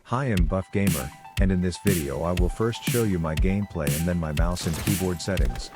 Hi, I'm Buff Gamer, and in this video I will first show you my gameplay and then my mouse and keyboard settings.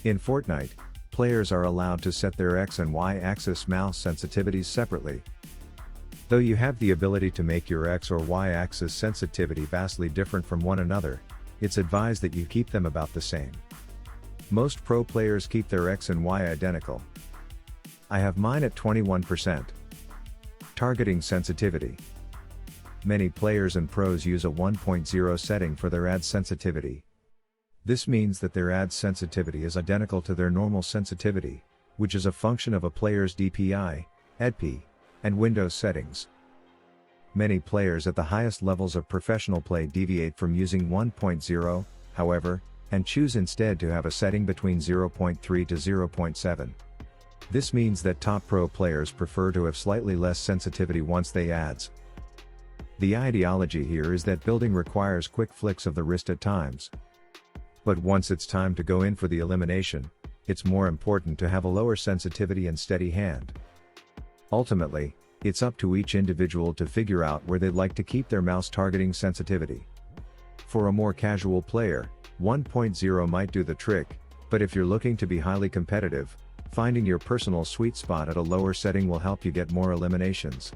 In Fortnite, players are allowed to set their X and Y axis mouse sensitivities separately. Though you have the ability to make your X or Y axis sensitivity vastly different from one another, it's advised that you keep them about the same. Most pro players keep their X and Y identical. I have mine at 21%. Targeting sensitivity. Many players and pros use a 1.0 setting for their ad sensitivity. This means that their ad sensitivity is identical to their normal sensitivity, which is a function of a player's DPI, EDP, and Windows settings. Many players at the highest levels of professional play deviate from using 1.0, however, and choose instead to have a setting between 0.3 to 0.7. This means that top pro players prefer to have slightly less sensitivity once they ads. The ideology here is that building requires quick flicks of the wrist at times. But once it's time to go in for the elimination, it's more important to have a lower sensitivity and steady hand. Ultimately, it's up to each individual to figure out where they'd like to keep their mouse targeting sensitivity. For a more casual player, 1.0 might do the trick, but if you're looking to be highly competitive, Finding your personal sweet spot at a lower setting will help you get more eliminations.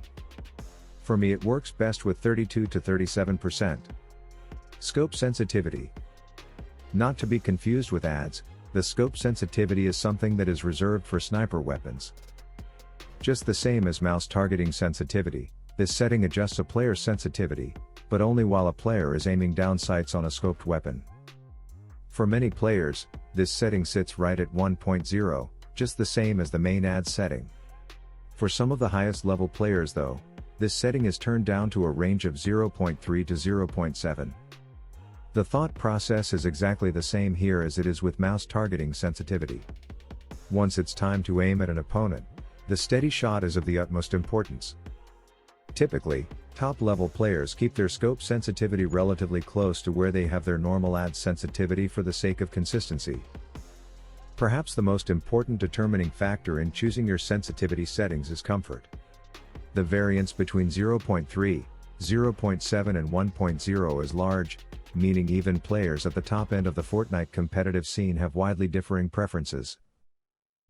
For me, it works best with 32 to 37%. Scope sensitivity. Not to be confused with ads, the scope sensitivity is something that is reserved for sniper weapons. Just the same as mouse targeting sensitivity, this setting adjusts a player's sensitivity, but only while a player is aiming down sights on a scoped weapon. For many players, this setting sits right at 1.0, just the same as the main ads setting. For some of the highest level players though, this setting is turned down to a range of 0.3 to 0.7. The thought process is exactly the same here as it is with mouse targeting sensitivity. Once it's time to aim at an opponent, the steady shot is of the utmost importance. Typically, top-level players keep their scope sensitivity relatively close to where they have their normal ad sensitivity for the sake of consistency. Perhaps the most important determining factor in choosing your sensitivity settings is comfort. The variance between 0.3, 0.7 and 1.0 is large, meaning even players at the top end of the Fortnite competitive scene have widely differing preferences.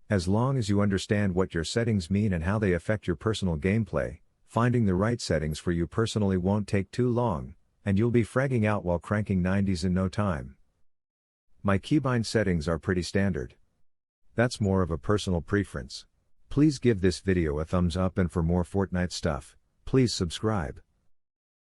As long as you understand what your settings mean and how they affect your personal gameplay, finding the right settings for you personally won't take too long, and you'll be fragging out while cranking 90s in no time. My keybind settings are pretty standard. That's more of a personal preference. Please give this video a thumbs up, and for more Fortnite stuff, please subscribe.